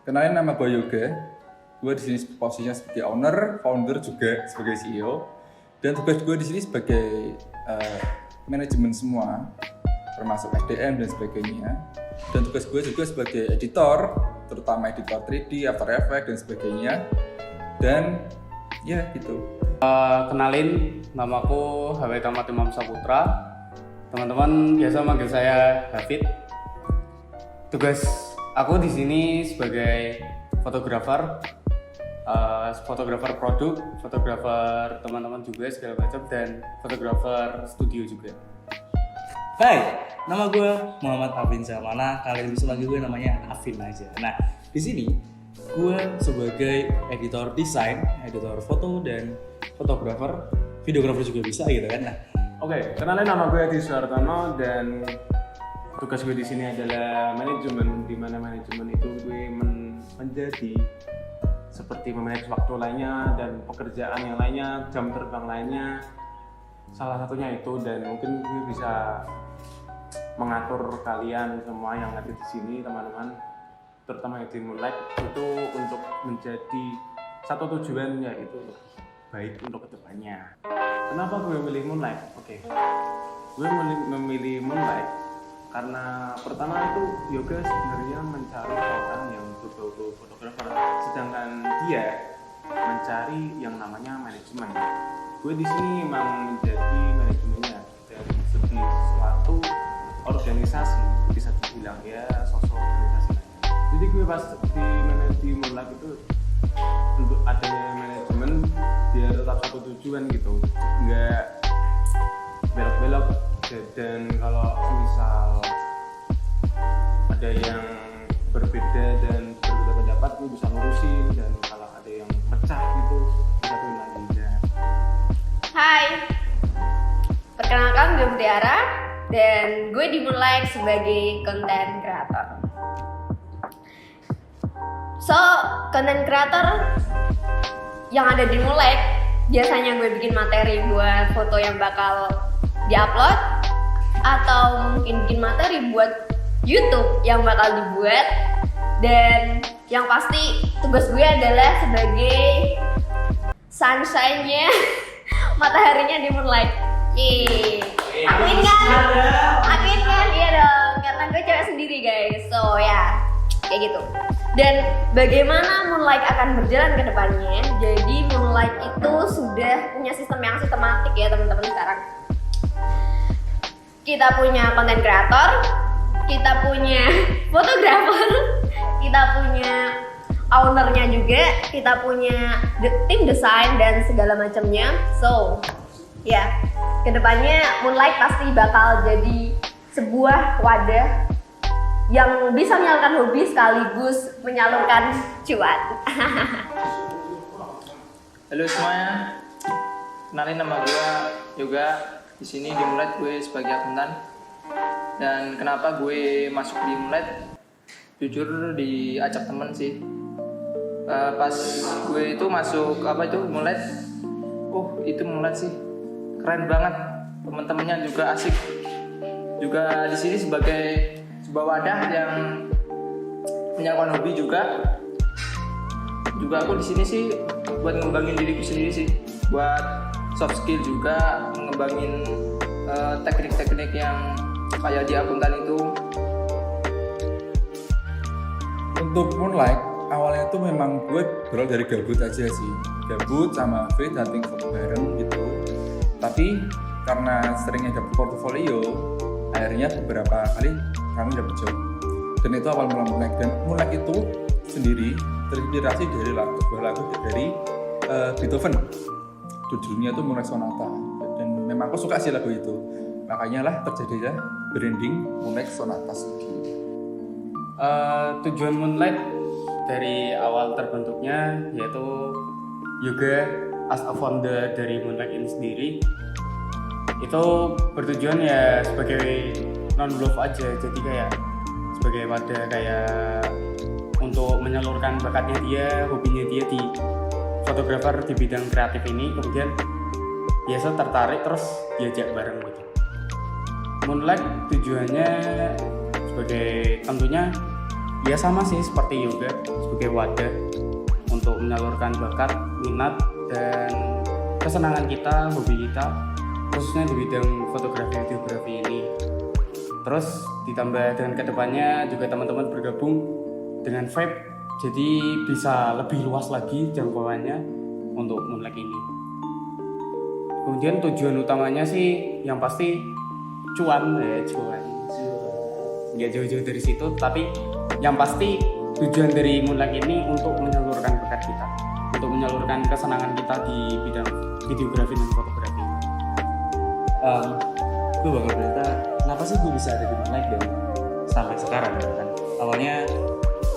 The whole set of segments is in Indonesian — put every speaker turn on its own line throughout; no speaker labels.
Kenalin, nama gue Yoga. Gue di sini posisinya sebagai owner, founder juga sebagai CEO. Dan tugas gue di sini sebagai manajemen semua, termasuk SDM dan sebagainya. Dan tugas gue juga sebagai editor, terutama editor 3D, After Effects dan sebagainya. Dan ya gitu.
Kenalin, namaku Hawet Ahmad Imam Saputra. Teman-teman biasa manggil saya David. Tugas aku di sini sebagai fotografer, fotografer produk, fotografer teman-teman juga segala macam, dan fotografer studio juga.
Hai, nama gue Muhammad Afin Zamana. Kalian bisa panggil gue namanya Afin aja. Nah, di sini gue sebagai editor desain, editor foto dan fotografer, videografer juga bisa gitu kan. Nah,
Oke, kenalin, nama gue Edi Suartono dan tugas gue di sini adalah manajemen, di mana manajemen itu gue menjadi seperti memanage waktu lainnya dan pekerjaan yang lainnya, jam terbang lainnya. Salah satunya itu, dan mungkin gue bisa mengatur kalian semua yang ada di sini, teman-teman, terutama yang di Moonlight, itu untuk menjadi satu tujuan, yaitu baik untuk kedepannya. Kenapa gue memilih Moonlight? Oke, gue memilih Moonlight karena pertama itu Yoga sebenarnya mencari orang yang betul-betul fotografer, sedangkan dia mencari yang namanya manajemen. Gue di sini memang menjadi manajemennya dari segi suatu organisasi, bisa dibilang ya sosok organisasi. Jadi gue pas di Moonlight itu untuk adanya manajemen dia tetap satu tujuan gitu, nggak belok-belok. Dan kalau misal ada yang berbeda dan berbeda pendapat, gue bisa ngurusin, dan kalau ada yang pecah gitu bisa tuh lagi.
Hai, perkenalkan gue Mutiara dan gue di Moonlight sebagai content creator. So, content creator yang ada di Moonlight, biasanya gue bikin materi buat foto yang bakal diupload, atau mungkin bikin materi buat YouTube yang bakal dibuat. Dan yang pasti tugas gue adalah sebagai sunshine-nya, mataharinya di Moonlight. Yeay, akuin kan? Akuin kan? Iya dong, karena gue cewek sendiri guys. So ya, kayak gitu. Dan bagaimana Moonlight akan berjalan ke depannya? Jadi Moonlight itu sudah punya sistem yang sistematik ya teman-teman sekarang. Kita punya content creator, kita punya fotografer, kita punya ownernya juga, kita punya tim desain dan segala macamnya. So, ya, kedepannya Moonlight pasti bakal jadi sebuah wadah yang bisa menyalurkan hobi sekaligus menyalurkan cuan.
Halo semuanya, kenalin, nama gue Yoga. Di sini di Moonlight gue sebagai akuntan. Dan kenapa gue masuk di Moonlight? Jujur diajak temen sih. Pas gue itu masuk Moonlight, itu Moonlight sih keren banget, teman-temannya juga asik. Juga di sini sebagai sebuah wadah yang menyalurkan hobi juga. Juga aku di sini sih buat ngembangin diriku sendiri sih, buat soft skill juga, ngembangin teknik-teknik yang kayak di akuntan itu.
Untuk Moonlight, awalnya tuh memang gue berawal dari gabut aja sih. Gabut sama Faith hunting foto bareng gitu. Tapi karena seringnya dapet portfolio, akhirnya beberapa kali kami dapet job. Dan itu awal mula Moonlight. Dan Moonlight itu sendiri terinspirasi dari sebuah lagu dari Beethoven. Judulnya tuh Moonlight Sonata. Dan memang aku suka sih lagu itu. Makanya lah terjadilah branding Moonlight Sonata Studio.
Tujuan Moonlight dari awal terbentuknya yaitu Yoga as a founder dari Moonlight ini sendiri itu bertujuan ya sebagai non-love aja, jadi kayak sebagai wadah kayak untuk menyalurkan bakatnya dia, hobinya dia di fotografer di bidang kreatif ini. Kemudian biasa tertarik terus diajak bareng gitu. Moonlight tujuannya sebagai tentunya ya sama sih seperti yoga sebagai wadah untuk menyalurkan bakat, minat dan kesenangan kita, hobi kita, khususnya di bidang fotografi videografi ini. Terus ditambah dengan kedepannya juga teman-teman bergabung dengan vape, jadi bisa lebih luas lagi jangkauannya untuk Moonlight ini. Kemudian tujuan utamanya sih yang pasti cuan. Nggak jauh-jauh dari situ, tapi yang pasti tujuan dari Moonlight ini untuk menyalurkan bakat kita, untuk menyalurkan kesenangan kita di bidang videografi dan fotografi.
Gue bakal bercerita kenapa sih gue bisa ada di Moonlight dan sampai sekarang gitu kan. Awalnya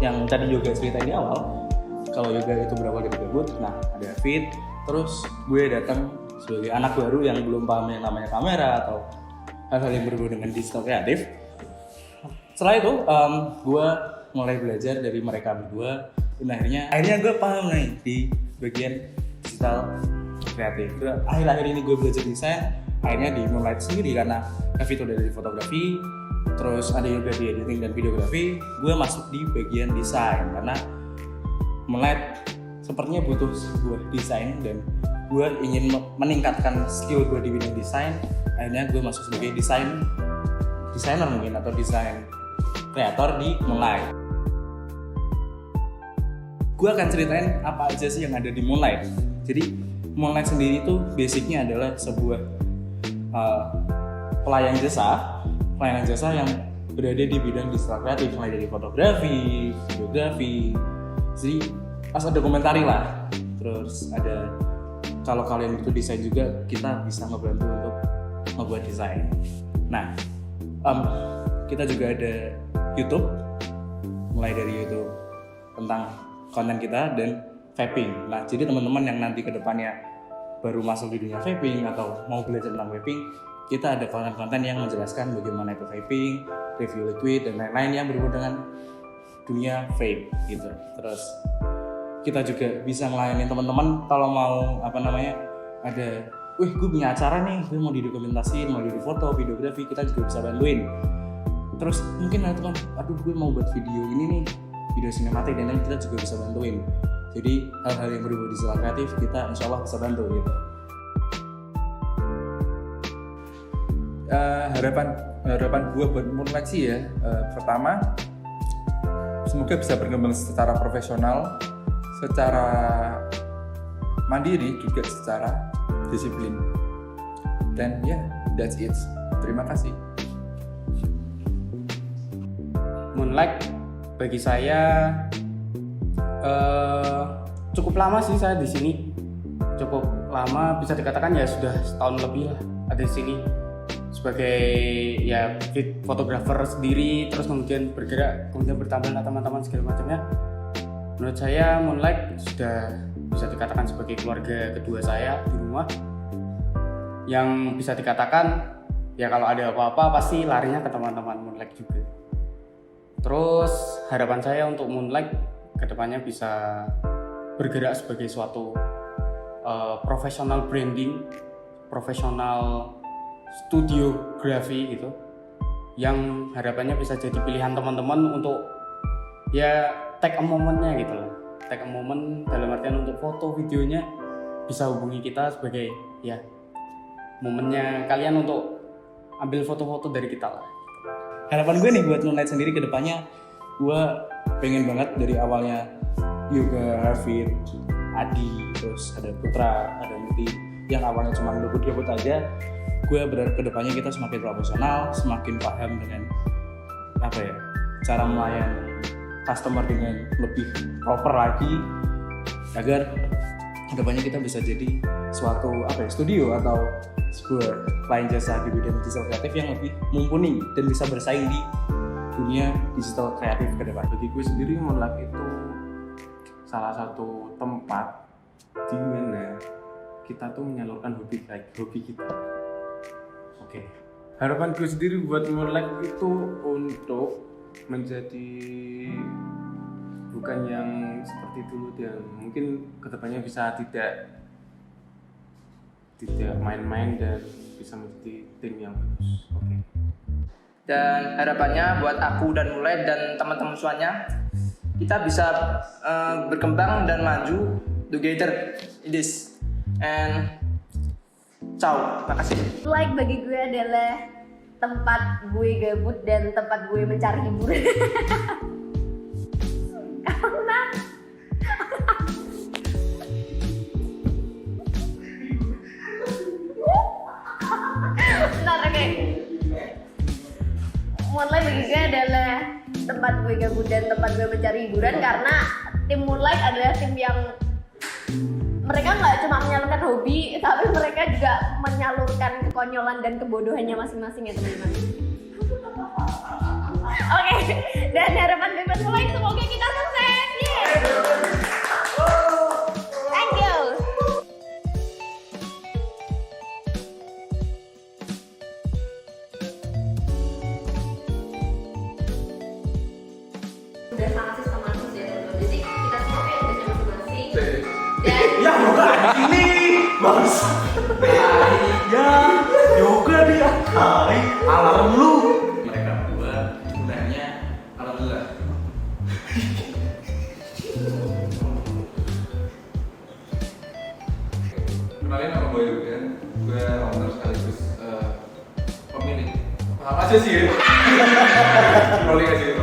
yang tadi yoga cerita di awal, kalau yoga itu berawal dari gabut, nah ada fit, terus gue datang sebagai anak baru yang belum paham yang namanya kamera atau hal-hal yang berbau dengan digital kreatif. Setelah itu gue mulai belajar dari mereka berdua dan akhirnya gue paham nih di bagian digital kreatif. Akhir-akhir ini gue belajar desain akhirnya di Moonlight sendiri karena Evi itu dari fotografi, terus ada juga di editing dan videografi. Gue masuk di bagian desain karena Moonlight sepertinya butuh sebuah desain dan gue ingin meningkatkan skill gue di bidang desain. Akhirnya gue masuk sebagai desainer mungkin atau desain kreator di Moonlight. Gue akan ceritain apa aja sih yang ada di Moonlight. Jadi Moonlight sendiri itu basicnya adalah sebuah pelayanan jasa yang berada di bidang digital kreatif, mulai dari fotografi, videografi, jadi asal dokumentari lah. Terus ada kalau kalian butuh desain juga kita bisa ngebantu untuk membuat desain. Nah, kita juga ada YouTube, mulai dari YouTube tentang konten kita dan vaping. Nah, jadi teman-teman yang nanti kedepannya baru masuk di dunia vaping atau mau belajar tentang vaping, kita ada konten-konten yang menjelaskan bagaimana itu vaping, review liquid dan lain-lain yang berhubungan dengan dunia vape gitu. Terus kita juga bisa melayani teman-teman kalau mau ada, gue punya acara nih, gue mau didokumentasiin, mau di foto, videografi, kita juga bisa bantuin. Terus mungkin ada teman, aduh gue mau buat video ini nih, video sinematik dan lain, kita juga bisa bantuin. Jadi hal-hal yang berbau digital kreatif kita insya Allah bisa bantu gitu.
Harapan gue buat Moonlight sih ya, pertama semoga bisa berkembang secara profesional, secara mandiri, juga secara disiplin. Dan ya, that's it. Terima kasih.
Moonlight bagi saya cukup lama sih saya di sini. Cukup lama, bisa dikatakan ya sudah setahun lebih lah ada di sini sebagai ya fotografer sendiri, terus kemudian bergerak, kemudian bertambahlah teman-teman segala macamnya. Menurut saya Moonlight sudah bisa dikatakan sebagai keluarga kedua saya di rumah, yang bisa dikatakan ya kalau ada apa-apa pasti larinya ke teman-teman Moonlight juga. Terus harapan saya untuk Moonlight kedepannya bisa bergerak sebagai suatu profesional branding, profesional studiografi gitu, yang harapannya bisa jadi pilihan teman-teman untuk ya take a moment-nya gitu loh. Take a moment dalam artian untuk foto videonya bisa hubungi kita sebagai ya momennya kalian untuk ambil foto-foto dari kita lah.
Harapan gue nih buat Moonlight sendiri ke depannya, gue pengen banget dari awalnya Yoga, Hafid, Adi, terus ada Putra, ada Muti yang awalnya cuma gabut-gabut aja. Gue berharap ke depannya kita semakin profesional, semakin paham dengan cara melayani customer dengan lebih proper lagi, agar kedepannya kita bisa jadi suatu studio atau sebuah klien jasa di bidang digital kreatif yang lebih mumpuni dan bisa bersaing di dunia digital kreatif ke depan.
Bagi gue sendiri Moonlight itu salah satu tempat di mana kita tuh menyalurkan hobi kita. Oke. Harapan gue sendiri buat Moonlight itu untuk menjadi bukan yang seperti dulu, dan mungkin kedepannya bisa tidak main-main dan bisa menjadi tim yang bagus. Oke.
Dan harapannya buat aku dan Mulai dan teman-teman semuanya, kita bisa berkembang dan maju together in this. And ciao, makasih.
Like bagi gue adalah tempat gue gabut dan tempat gue mencari hiburan. Karena bentar, oke. Moonlight bagi gue adalah tempat gue gabut dan tempat gue mencari hiburan karena tim Moonlight adalah tim yang mereka nggak cuma menyalurkan hobi, tapi mereka juga menyalurkan kekonyolan dan kebodohannya masing-masing ya teman-teman. Oke, dan harapan gue buat Mulai semoga kita sukses. Yeah. Thank you. Udah sangat sistematis ya teman-teman. Jadi kita semua kayak tugasnya masing-masing. Dan
Ya yoga ini bos. Ya yoga dia. Hai alarm lu. Mereka berdua udahnya alhamdulillah.
Kenalin nama gue Yuda, gue owner sekaligus pemilik. Paham aja sih ya. Rolling aja.